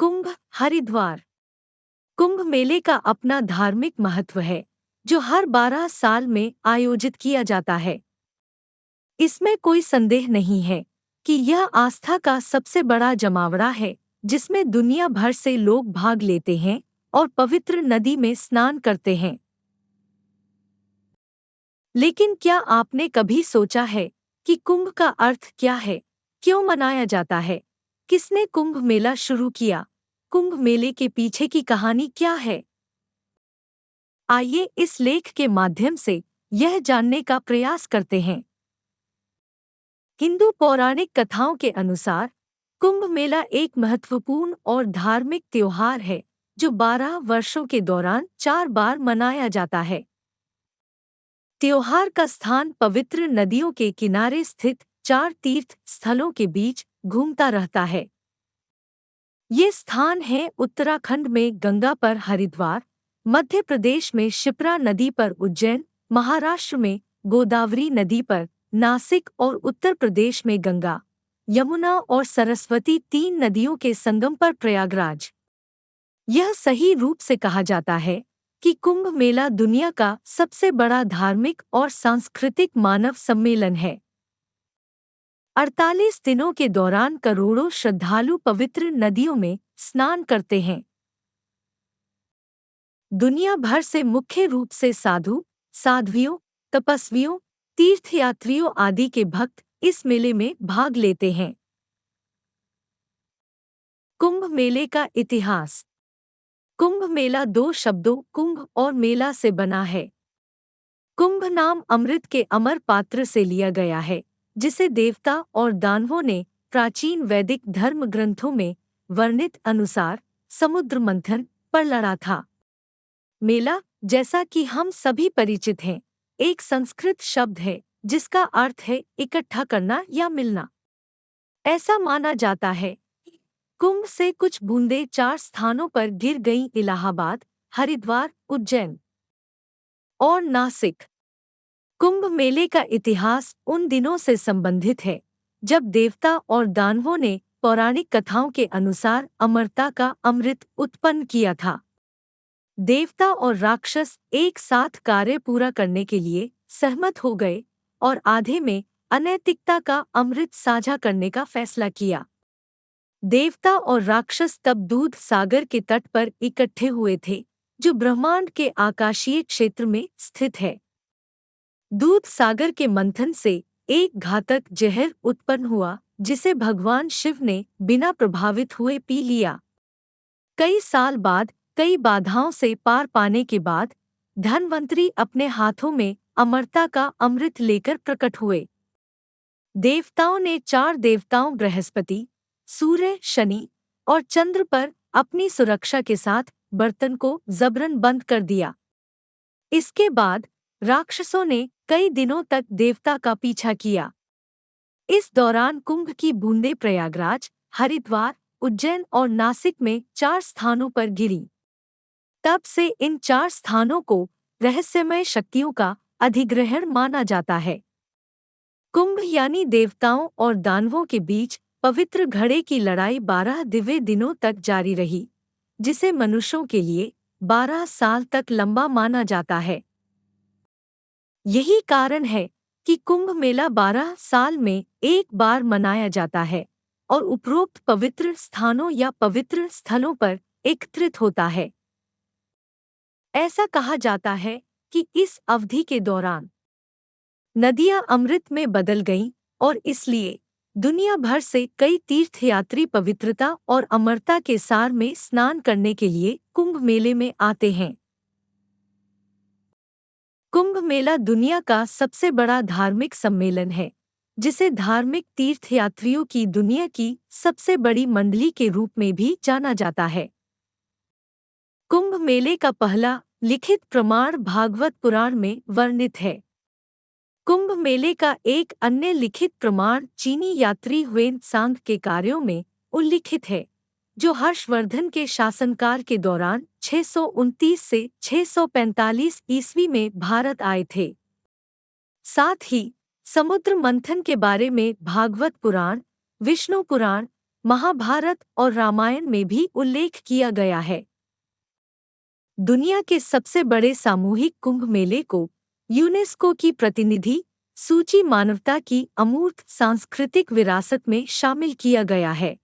कुंभ, हरिद्वार। कुंभ मेले का अपना धार्मिक महत्व है, जो हर 12 साल में आयोजित किया जाता है। इसमें कोई संदेह नहीं है कि यह आस्था का सबसे बड़ा जमावड़ा है, जिसमें दुनिया भर से लोग भाग लेते हैं और पवित्र नदी में स्नान करते हैं। लेकिन क्या आपने कभी सोचा है कि कुंभ का अर्थ क्या है? क्यों मनाया जाता है? किसने कुंभ मेला शुरू किया? कुंभ मेले के पीछे की कहानी क्या है? आइए इस लेख के माध्यम से यह जानने का प्रयास करते हैं। हिंदू पौराणिक कथाओं के अनुसार कुंभ मेला एक महत्वपूर्ण और धार्मिक त्योहार है, जो 12 वर्षों के दौरान 4 बार मनाया जाता है। त्योहार का स्थान पवित्र नदियों के किनारे स्थित 4 तीर्थ स्थलों के बीच घूमता रहता है। ये स्थान हैं उत्तराखंड में गंगा पर हरिद्वार, मध्य प्रदेश में शिप्रा नदी पर उज्जैन, महाराष्ट्र में गोदावरी नदी पर नासिक और उत्तर प्रदेश में गंगा, यमुना और सरस्वती 3 नदियों के संगम पर प्रयागराज। यह सही रूप से कहा जाता है कि कुंभ मेला दुनिया का सबसे बड़ा धार्मिक और सांस्कृतिक मानव सम्मेलन है। 48 दिनों के दौरान करोड़ों श्रद्धालु पवित्र नदियों में स्नान करते हैं। दुनिया भर से मुख्य रूप से साधु, साध्वियों, तपस्वियों, तीर्थयात्रियों आदि के भक्त इस मेले में भाग लेते हैं। कुंभ मेले का इतिहास। कुंभ मेला 2 शब्दों कुंभ और मेला से बना है। कुंभ नाम अमृत के अमर पात्र से लिया गया है, जिसे देवता और दानवों ने प्राचीन वैदिक धर्म ग्रंथों में वर्णित अनुसार समुद्र मंथन पर लड़ा था। मेला, जैसा कि हम सभी परिचित हैं, एक संस्कृत शब्द है जिसका अर्थ है इकट्ठा करना या मिलना। ऐसा माना जाता है कि कुंभ से कुछ बूंदें 4 स्थानों पर गिर गईं: इलाहाबाद, हरिद्वार, उज्जैन और नासिक। कुंभ मेले का इतिहास उन दिनों से संबंधित है जब देवता और दानवों ने पौराणिक कथाओं के अनुसार अमरता का अमृत उत्पन्न किया था। देवता और राक्षस एक साथ कार्य पूरा करने के लिए सहमत हो गए और आधे में अनैतिकता का अमृत साझा करने का फैसला किया। देवता और राक्षस तब दूध सागर के तट पर इकट्ठे हुए थे, जो ब्रह्मांड के आकाशीय क्षेत्र में स्थित है। दूध सागर के मंथन से एक घातक जहर उत्पन्न हुआ, जिसे भगवान शिव ने बिना प्रभावित हुए पी लिया। कई साल बाद, कई बाधाओं से पार पाने के बाद, धन्वंतरी अपने हाथों में अमरता का अमृत लेकर प्रकट हुए। देवताओं ने 4 देवताओं बृहस्पति, सूर्य, शनि और चंद्र पर अपनी सुरक्षा के साथ बर्तन को जबरन बंद कर दिया। इसके बाद राक्षसों ने कई दिनों तक देवता का पीछा किया। इस दौरान कुंभ की बूंदें प्रयागराज, हरिद्वार, उज्जैन और नासिक में 4 स्थानों पर गिरी। तब से इन 4 स्थानों को रहस्यमय शक्तियों का अधिग्रहण माना जाता है। कुंभ यानी देवताओं और दानवों के बीच पवित्र घड़े की लड़ाई 12 दिव्य दिनों तक जारी रही, जिसे मनुष्यों के लिए 12 साल तक लंबा माना जाता है। यही कारण है कि कुंभ मेला 12 साल में एक बार मनाया जाता है और उपरोक्त पवित्र स्थानों या पवित्र स्थलों पर एकत्रित होता है। ऐसा कहा जाता है कि इस अवधि के दौरान नदियां अमृत में बदल गईं और इसलिए दुनिया भर से कई तीर्थयात्री पवित्रता और अमरता के सार में स्नान करने के लिए कुंभ मेले में आते हैं। कुंभ मेला दुनिया का सबसे बड़ा धार्मिक सम्मेलन है, जिसे धार्मिक तीर्थयात्रियों की दुनिया की सबसे बड़ी मंडली के रूप में भी जाना जाता है। कुंभ मेले का पहला लिखित प्रमाण भागवत पुराण में वर्णित है। कुंभ मेले का एक अन्य लिखित प्रमाण चीनी यात्री ह्वेन त्सांग के कार्यों में उल्लिखित है, जो हर्षवर्धन के शासनकाल के दौरान 629 से 645 ईस्वी में भारत आए थे। साथ ही समुद्र मंथन के बारे में भागवत पुराण, विष्णु पुराण, महाभारत और रामायण में भी उल्लेख किया गया है। दुनिया के सबसे बड़े सामूहिक कुंभ मेले को यूनेस्को की प्रतिनिधि सूची मानवता की अमूर्त सांस्कृतिक विरासत में शामिल किया गया है।